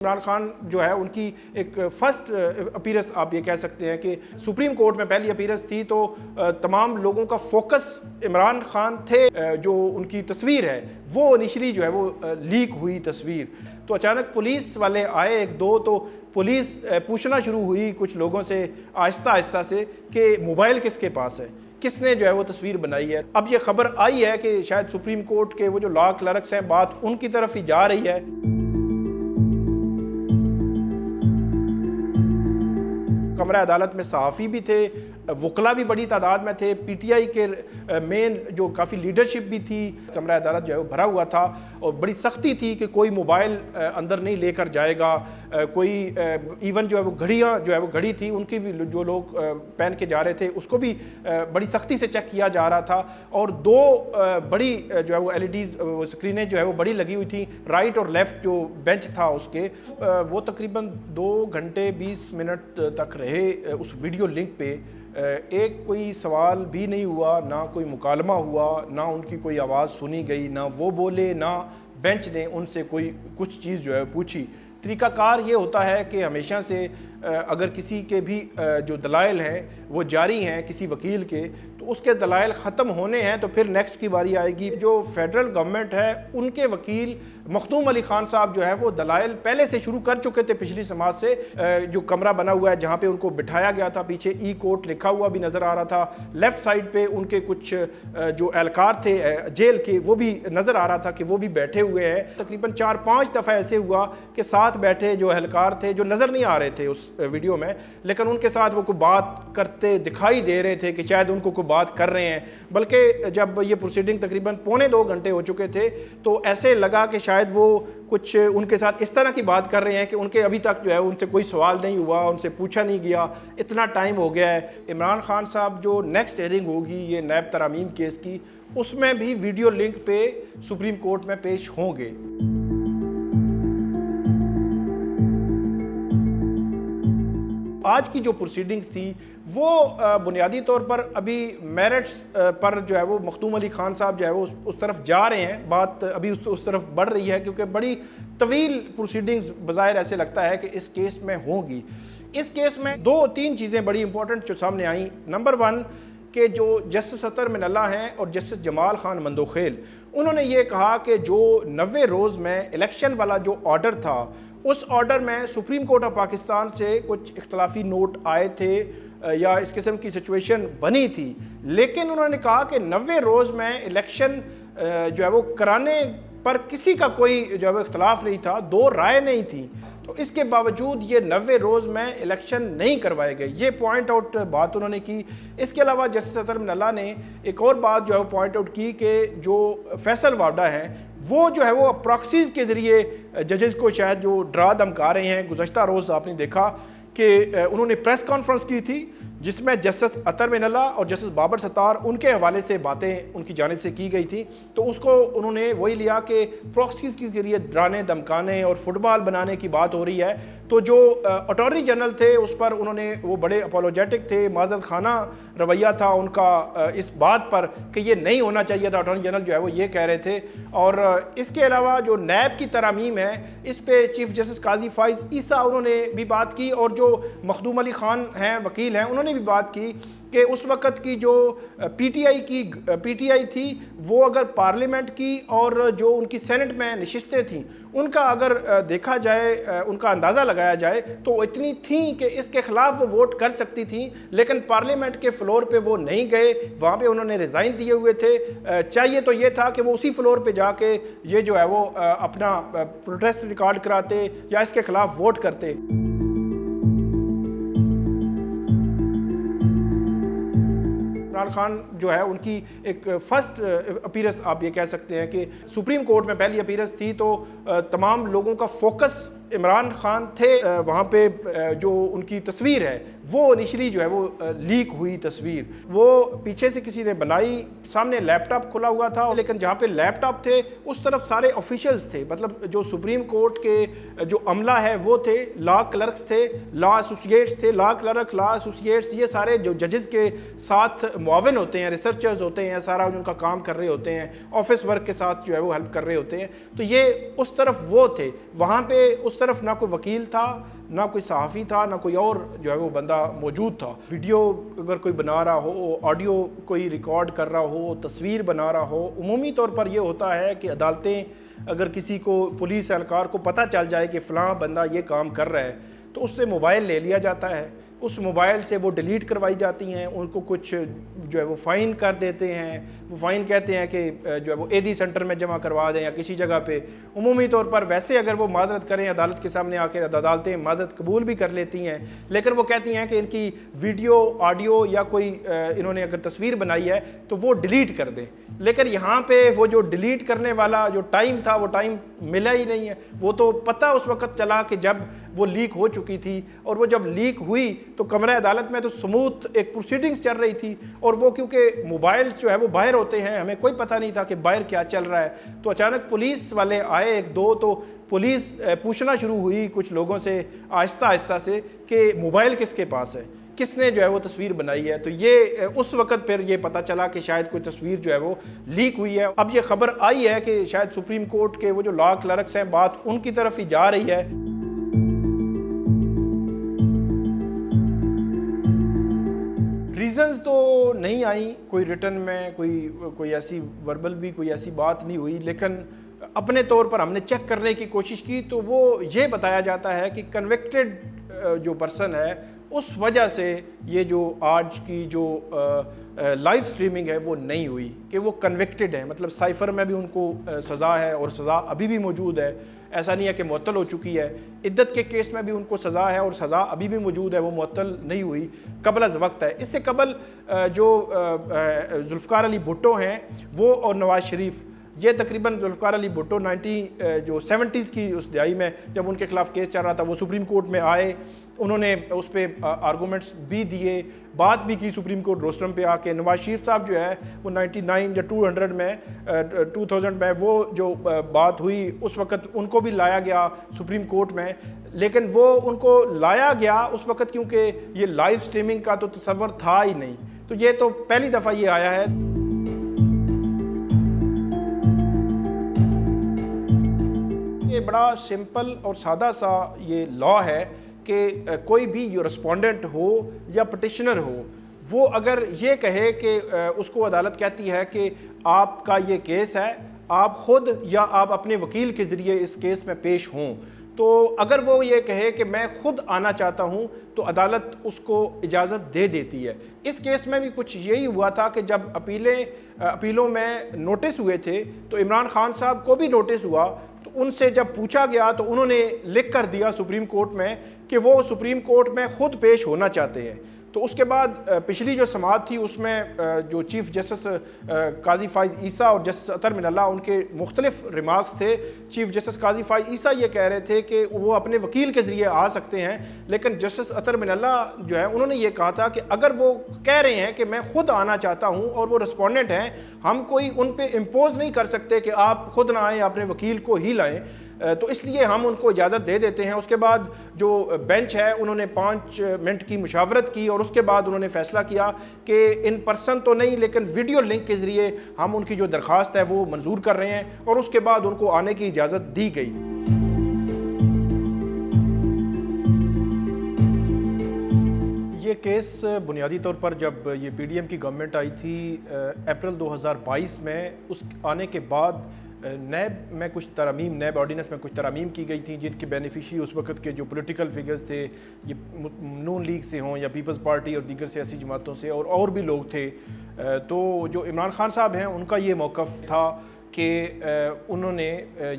عمران خان جو ہے ان کی ایک فرسٹ اپیرنس آپ یہ کہہ سکتے ہیں کہ سپریم کورٹ میں پہلی اپیرنس تھی تو تمام لوگوں کا فوکس عمران خان تھے. جو ان کی تصویر ہے وہ انیشلی جو ہے وہ لیک ہوئی تصویر, تو اچانک پولیس والے آئے ایک دو, تو پولیس پوچھنا شروع ہوئی کچھ لوگوں سے آہستہ آہستہ سے کہ موبائل کس کے پاس ہے, کس نے جو ہے وہ تصویر بنائی ہے. اب یہ خبر آئی ہے کہ شاید سپریم کورٹ کے وہ جو لا کلرکس ہیں بات ان کی طرف ہی جا رہی ہے. کمرہ عدالت میں صحافی بھی تھے, وکلا بھی بڑی تعداد میں تھے, پی ٹی آئی کے مین جو کافی لیڈرشپ بھی تھی. کمرہ عدالت جو ہے وہ بھرا ہوا تھا اور بڑی سختی تھی کہ کوئی موبائل اندر نہیں لے کر جائے گا, کوئی ایون جو ہے وہ گھڑیاں جو ہے وہ گھڑی تھی ان کی بھی جو لوگ پہن کے جا رہے تھے اس کو بھی بڑی سختی سے چیک کیا جا رہا تھا. اور دو بڑی جو ہے وہ ایل ای ڈیز اسکرینیں جو ہے وہ بڑی لگی ہوئی تھیں رائٹ اور لیفٹ جو بینچ تھا اس کے, وہ تقریباً 2 گھنٹے 20 منٹ تک رہے اس ویڈیو لنک پہ. ایک کوئی سوال بھی نہیں ہوا, نہ کوئی مکالمہ ہوا, نہ ان کی کوئی آواز سنی گئی, نہ وہ بولے, نہ بینچ نے ان سے کوئی کچھ چیز جو ہے پوچھی. طریقہ کار یہ ہوتا ہے کہ ہمیشہ سے اگر کسی کے بھی جو دلائل ہیں وہ جاری ہیں کسی وکیل کے, تو اس کے دلائل ختم ہونے ہیں تو پھر نیکسٹ کی باری آئے گی. جو فیڈرل گورنمنٹ ہے ان کے وکیل مخدوم علی خان صاحب جو ہے وہ دلائل پہلے سے شروع کر چکے تھے پچھلی سماعت سے. جو کمرہ بنا ہوا ہے جہاں پہ ان کو بٹھایا گیا تھا, پیچھے ای کورٹ لکھا ہوا بھی نظر آ رہا تھا, لیفٹ سائڈ پہ ان کے کچھ جو اہلکار تھے جیل کے وہ بھی نظر آ رہا تھا کہ وہ بھی بیٹھے ہوئے ہیں. تقریباً 4-5 دفعہ ایسے ہوا کہ ساتھ بیٹھے جو اہلکار تھے جو نظر نہیں آ رہے تھے اس ویڈیو میں, لیکن ان کے ساتھ وہ کوئی بات کرتے دکھائی دے رہے تھے کہ شاید ان کو کوئی بات کر رہے ہیں. بلکہ جب یہ پروسیڈنگ تقریباً 2.25 گھنٹے ہو چکے تھے تو ایسے لگا کہ شاید وہ کچھ ان کے ساتھ اس طرح کی بات کر رہے ہیں کہ ان کے ابھی تک جو ہے ان سے کوئی سوال نہیں ہوا, ان سے پوچھا نہیں گیا, اتنا ٹائم ہو گیا ہے. عمران خان صاحب جو نیکسٹ ہیئرنگ ہوگی یہ نیب ترامیم کیس کی, اس میں بھی ویڈیو لنک پہ سپریم کورٹ میں پیش ہوں گے. آج کی جو پروسیڈنگز تھی وہ بنیادی طور پر ابھی میرٹس پر جو ہے وہ مخدوم علی خان صاحب جو ہے وہ اس طرف جا رہے ہیں. بات ابھی اس طرف بڑھ رہی ہے کیونکہ بڑی طویل پروسیڈنگز بظاہر ایسے لگتا ہے کہ اس کیس میں ہوں گی. اس کیس میں 2-3 چیزیں بڑی امپورٹنٹ جو سامنے آئیں. نمبر 1 کہ جو جسٹس اطہر من اللہ ہیں اور جسٹس جمال خان مندوخیل, انہوں نے یہ کہا کہ جو 90 روز میں الیکشن والا جو آرڈر تھا اس آرڈر میں سپریم کورٹ آف پاکستان سے کچھ اختلافی نوٹ آئے تھے یا اس قسم کی سچویشن بنی تھی, لیکن انہوں نے کہا کہ 90 روز میں الیکشن جو ہے وہ کرانے پر کسی کا کوئی جو ہے وہ اختلاف نہیں تھا, 2 رائے نہیں تھی, تو اس کے باوجود یہ 90 روز میں الیکشن نہیں کروائے گئے. یہ پوائنٹ آؤٹ بات انہوں نے کی. اس کے علاوہ جسٹس اطہر من اللہ نے ایک اور بات جو ہے وہ پوائنٹ آؤٹ کی کہ جو فیصل وارڈا ہیں وہ جو ہے وہ پراکسیز کے ذریعے ججز کو شاید جو ڈرا دھمکا رہے ہیں. گزشتہ روز آپ نے دیکھا کہ انہوں نے پریس کانفرنس کی تھی جس میں جسٹس اطہر من اللہ اور جسٹس بابر ستار ان کے حوالے سے باتیں ان کی جانب سے کی گئی تھی, تو اس کو انہوں نے وہی لیا کہ پراکسیز کے ذریعے ڈرانے دھمکانے اور فٹ بال بنانے کی بات ہو رہی ہے. تو جو اٹارنی جنرل تھے اس پر انہوں نے وہ بڑے اپولوجیٹک تھے, معذرت خانہ رویہ تھا ان کا اس بات پر کہ یہ نہیں ہونا چاہیے تھا. اٹارنی جنرل جو ہے وہ یہ کہہ رہے تھے. اور اس کے علاوہ جو نیب کی ترامیم ہے اس پہ چیف جسٹس قاضی فائز عیسیٰ انہوں نے بھی بات کی, اور جو مخدوم علی خان ہیں وکیل ہیں انہوں نے بھی بات کی کہ اس وقت کی جو پی ٹی آئی تھی وہ اگر پارلیمنٹ کی اور جو ان کی سینٹ میں نشستیں تھیں ان کا اگر دیکھا جائے, ان کا اندازہ لگایا جائے تو اتنی تھیں کہ اس کے خلاف وہ ووٹ کر سکتی تھیں, لیکن پارلیمنٹ کے فلور پہ وہ نہیں گئے, وہاں پہ انہوں نے ریزائن دیے ہوئے تھے. چاہیے تو یہ تھا کہ وہ اسی فلور پہ جا کے یہ جو ہے وہ اپنا پروٹیسٹ ریکارڈ کراتے یا اس کے خلاف ووٹ کرتے. عمران خان جو ہے ان کی ایک فرسٹ اپیرنس آپ یہ کہہ سکتے ہیں کہ سپریم کورٹ میں پہلی اپیرنس تھی تو تمام لوگوں کا فوکس عمران خان تھے. وہاں پہ جو ان کی تصویر ہے وہ انیشلی جو ہے وہ لیک ہوئی تصویر, وہ پیچھے سے کسی نے بنائی, سامنے لیپ ٹاپ کھلا ہوا تھا, لیکن جہاں پہ لیپ ٹاپ تھے اس طرف سارے آفیشلز تھے, مطلب جو سپریم کورٹ کے جو عملہ ہے وہ تھے, لا کلرکس تھے, لا ایسوسیٹس تھے, لا کلرک, لا ایسوسیٹس, یہ سارے جو ججز کے ساتھ معاون ہوتے ہیں, ریسرچرز ہوتے ہیں, سارا ان کا کام کر رہے ہوتے ہیں, آفس ورک کے ساتھ جو ہے وہ ہیلپ کر رہے ہوتے ہیں. تو یہ اس طرف وہ تھے, وہاں پہ اس طرف نہ کوئی وکیل تھا، نہ کوئی صحافی تھا، نہ کوئی اور جو ہے وہ بندہ موجود تھا۔ ویڈیو اگر کوئی بنا رہا ہو، آڈیو کوئی ریکارڈ کر رہا ہو، تصویر بنا رہا ہو، عمومی طور پر یہ ہوتا ہے کہ عدالتیں اگر کسی کو پولیس اہلکار کو پتہ چل جائے کہ فلاں بندہ یہ کام کر رہا ہے تو اس سے موبائل لے لیا جاتا ہے، اس موبائل سے وہ ڈیلیٹ کروائی جاتی ہیں، ان کو کچھ جو ہے وہ فائن کر دیتے ہیں، وہ فائن کہتے ہیں کہ جو ہے وہ ایدی سینٹر میں جمع کروا دیں یا کسی جگہ پہ۔ عمومی طور پر ویسے اگر وہ معذرت کریں عدالت کے سامنے آ کے عدالتیں معذرت قبول بھی کر لیتی ہیں، لیکن وہ کہتی ہیں کہ ان کی ویڈیو آڈیو یا کوئی انہوں نے اگر تصویر بنائی ہے تو وہ ڈیلیٹ کر دیں۔ لیکن یہاں پہ وہ جو ڈیلیٹ کرنے والا جو ٹائم تھا وہ ٹائم ملا ہی نہیں ہے۔ وہ تو پتہ اس وقت چلا کہ جب وہ لیک ہو چکی تھی، اور وہ جب لیک ہوئی تو کمرہ عدالت میں تو سموتھ ایک پروسیڈنگز چل رہی تھی، اور وہ کیونکہ موبائل جو ہے وہ باہر ہوتے ہیں، ہمیں کوئی پتہ نہیں تھا کہ باہر کیا چل رہا ہے، تو اچانک پولیس والے آئے ایک دو، تو پولیس پوچھنا شروع ہوئی کچھ لوگوں سے آہستہ آہستہ سے کہ موبائل کس کے پاس ہے، کس نے جو ہے وہ تصویر بنائی ہے۔ تو یہ اس وقت پھر یہ پتہ چلا کہ شاید کوئی تصویر جو ہے وہ لیک ہوئی ہے۔ اب یہ خبر آئی ہے کہ شاید سپریم کورٹ کے وہ جو لا کلرکس ہیں بات ان کی طرف ہی جا رہی ہے۔ ریزنز تو نہیں آئیں کوئی ریٹن میں، کوئی ایسی وربل بھی کوئی ایسی بات نہیں ہوئی، لیکن اپنے طور پر ہم نے چیک کرنے کی کوشش کی تو وہ یہ بتایا جاتا ہے کہ کنوکٹڈ جو پرسن ہے اس وجہ سے یہ جو آج کی جو لائیو سٹریمنگ ہے وہ نہیں ہوئی، کہ وہ کنوکٹڈ ہیں، مطلب سائفر میں بھی ان کو سزا ہے اور سزا ابھی بھی موجود ہے، ایسا نہیں ہے کہ معطل ہو چکی ہے۔ عدت کے کیس میں بھی ان کو سزا ہے اور سزا ابھی بھی موجود ہے، وہ معطل نہیں ہوئی، قبل از وقت ہے۔ اس سے قبل جو ذوالفقار علی بھٹو ہیں وہ اور نواز شریف، یہ تقریباً ذوالفقار علی بھٹو 70s کی اس دہائی میں جب ان کے خلاف کیس چل رہا تھا وہ سپریم کورٹ میں آئے، انہوں نے اس پہ آرگومنٹس بھی دیے، بات بھی کی سپریم کورٹ روسٹرم پہ آ کے۔ نواز شریف صاحب جو ہے وہ 99 یا 200 میں 2000 میں وہ جو بات ہوئی اس وقت ان کو بھی لایا گیا سپریم کورٹ میں، لیکن وہ ان کو لایا گیا اس وقت کیونکہ یہ لائیو سٹریمنگ کا تو تصور تھا ہی نہیں، تو یہ تو پہلی دفعہ یہ آیا ہے۔ یہ بڑا سمپل اور سادہ سا یہ لا ہے کہ کوئی بھی جو رسپونڈنٹ ہو یا پٹیشنر ہو وہ اگر یہ کہے کہ اس کو عدالت کہتی ہے کہ آپ کا یہ کیس ہے، آپ خود یا آپ اپنے وکیل کے ذریعے اس کیس میں پیش ہوں، تو اگر وہ یہ کہے کہ میں خود آنا چاہتا ہوں تو عدالت اس کو اجازت دے دیتی ہے۔ اس کیس میں بھی کچھ یہی ہوا تھا کہ جب اپیلوں میں نوٹس ہوئے تھے تو عمران خان صاحب کو بھی نوٹس ہوا، تو ان سے جب پوچھا گیا تو انہوں نے لکھ کر دیا سپریم کورٹ میں کہ وہ سپریم کورٹ میں خود پیش ہونا چاہتے ہیں۔ تو اس کے بعد پچھلی جو سماعت تھی اس میں جو چیف جسٹس قاضی فائز عیسیٰ اور جسٹس اطہر من اللہ ان کے مختلف ریمارکس تھے۔ چیف جسٹس قاضی فائز عیسیٰ یہ کہہ رہے تھے کہ وہ اپنے وکیل کے ذریعے آ سکتے ہیں، لیکن جسٹس اطہر من اللہ جو ہے انہوں نے یہ کہا تھا کہ اگر وہ کہہ رہے ہیں کہ میں خود آنا چاہتا ہوں اور وہ رسپونڈنٹ ہیں، ہم کوئی ان پہ امپوز نہیں کر سکتے کہ آپ خود نہ آئیں، اپنے وکیل کو ہی لائیں، تو اس لیے ہم ان کو اجازت دے دیتے ہیں۔ اس کے بعد جو بینچ ہے انہوں نے 5 منٹ کی مشاورت کی اور اس کے بعد انہوں نے فیصلہ کیا کہ ان پرسن تو نہیں لیکن ویڈیو لنک کے ذریعے ہم ان کی جو درخواست ہے وہ منظور کر رہے ہیں، اور اس کے بعد ان کو آنے کی اجازت دی گئی۔ یہ کیس بنیادی طور پر جب یہ پی ڈی ایم کی گورنمنٹ آئی تھی اپریل 2022 میں، اس آنے کے بعد نیب میں کچھ ترامیم، نیب آرڈیننس میں کچھ ترامیم کی گئی تھیں جن کے بینیفیشری اس وقت کے جو پولیٹیکل فگرز تھے، یہ نون لیگ سے ہوں یا پیپلز پارٹی اور دیگر سیاسی جماعتوں سے اور بھی لوگ تھے، تو جو عمران خان صاحب ہیں ان کا یہ موقف تھا کہ انہوں نے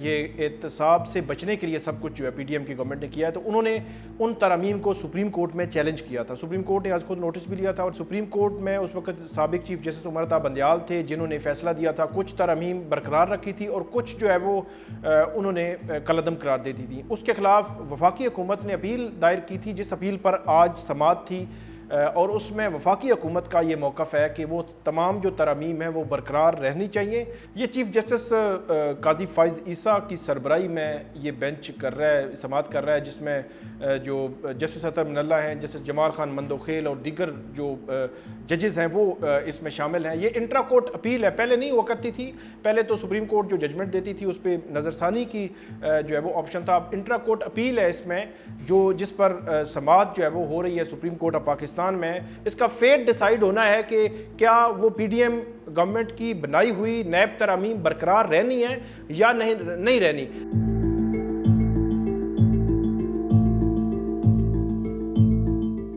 یہ احتساب سے بچنے کے لیے سب کچھ جو ہے پی ڈی ایم کی گورنمنٹ نے کیا ہے، تو انہوں نے ان ترامیم کو سپریم کورٹ میں چیلنج کیا تھا۔ سپریم کورٹ نے آج خود نوٹس بھی لیا تھا، اور سپریم کورٹ میں اس وقت سابق چیف جسٹس عمر عطا بندیال تھے جنہوں نے فیصلہ دیا تھا، کچھ ترامیم برقرار رکھی تھی اور کچھ جو ہے وہ انہوں نے کالعدم قرار دے دی تھی۔ اس کے خلاف وفاقی حکومت نے اپیل دائر کی تھی، جس اپیل پر آج سماعت تھی۔ اور اس میں وفاقی حکومت کا یہ موقف ہے کہ وہ تمام جو ترامیم ہیں وہ برقرار رہنی چاہیے۔ یہ چیف جسٹس قاضی فائز عیسیٰ کی سربراہی میں یہ بینچ کر رہا ہے، سماعت کر رہا ہے، جس میں جو جسٹس اطہر من اللہ ہیں، جسٹس جمال خان مندوخیل اور دیگر جو ججز ہیں وہ اس میں شامل ہیں۔ یہ انٹرا کورٹ اپیل ہے، پہلے نہیں ہوا کرتی تھی، پہلے تو سپریم کورٹ جو ججمنٹ دیتی تھی اس پہ نظر ثانی کی جو ہے وہ آپشن تھا۔ اب انٹرا کورٹ اپیل ہے اس میں، جس پر سماعت جو ہے وہ ہو رہی ہے سپریم کورٹ آف پاکستان میں۔ اس کا فیٹ ڈیسائیڈ ہونا ہے کہ کیا وہ پی ڈی ایم گورنمنٹ کی بنائی ہوئی نیب ترامیم برقرار رہنی ہے یا نہیں رہنی۔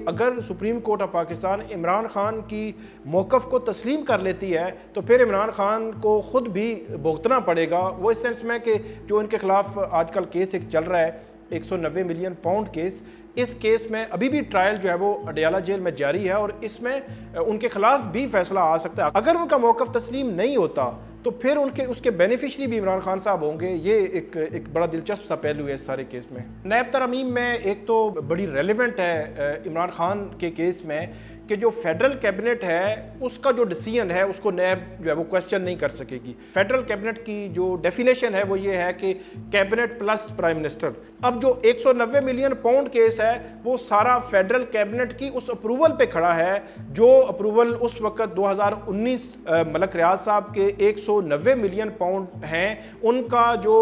اگر supreme court of Pakistan Imran Khan کی موقف کو تسلیم کر لیتی ہے تو پھر عمران خان کو خود بھی بھگتنا پڑے گا، وہ اس سینس میں کہ جو ان کے خلاف آج کل کیس ایک چل رہا ہے 190 ملین پاؤنڈ کیس، اس کیس میں ابھی بھی ٹرائل جو ہے وہ اڈیالہ جیل میں جاری ہے اور اس میں ان کے خلاف بھی فیصلہ آ سکتا ہے۔ اگر ان کا موقف تسلیم نہیں ہوتا تو پھر اس کے بینیفیشری بھی عمران خان صاحب ہوں گے۔ یہ ایک بڑا دلچسپ سا پہلو ہے اس سارے کیس میں۔ نیب ترامیم میں ایک تو بڑی ریلیونٹ ہے عمران خان کے کیس میں کہ جو فیڈرل کیبنٹ ہے اس کا جو ڈیسیژن ہے اس کو نیب جو ہے وہ کوسچن نہیں کر سکے گی۔ فیڈرل کیبنٹ کی جو ڈیفینیشن ہے وہ یہ ہے کہ کیبنٹ پلس پرائم منسٹر۔ اب جو 190 ملین پاؤنڈ کیس ہے وہ سارا فیڈرل کیبنٹ کی اس اپروول پہ کھڑا ہے، جو اپروول اس وقت 2019 ملک ریاض صاحب کے 190 ملین پاؤنڈ ہیں، ان کا جو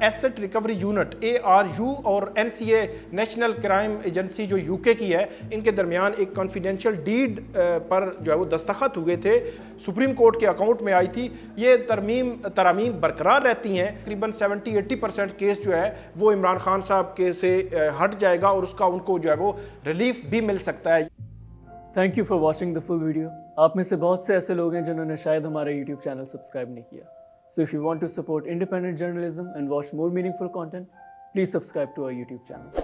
ایسٹ ریکوری یونٹ ARU اور NCA نیشنل کرائم ایجنسی جو UK کی ہے، ان کے درمیان ایک کانفیڈینشیل ڈیڈ پر جو ہے وہ دستخط ہوئے تھے، سپریم کورٹ کے اکاؤنٹ میں آئی تھی۔ یہ ترامیم برقرار رہتی ہیں، تقریباً 70-80% کیس جو ہے وہ عمران خان صاحب کے سے ہٹ جائے گا اور اس کا ان کو جو ہے وہ ریلیف بھی مل سکتا ہے۔ Thank you for watching the full video. آپ میں سے بہت سے ایسے لوگ ہیں جنہوں نے شاید ہمارا یوٹیوب چینل سبسکرائب نہیں کیا۔ So if you want to support independent journalism and watch more meaningful content, please subscribe to our YouTube channel.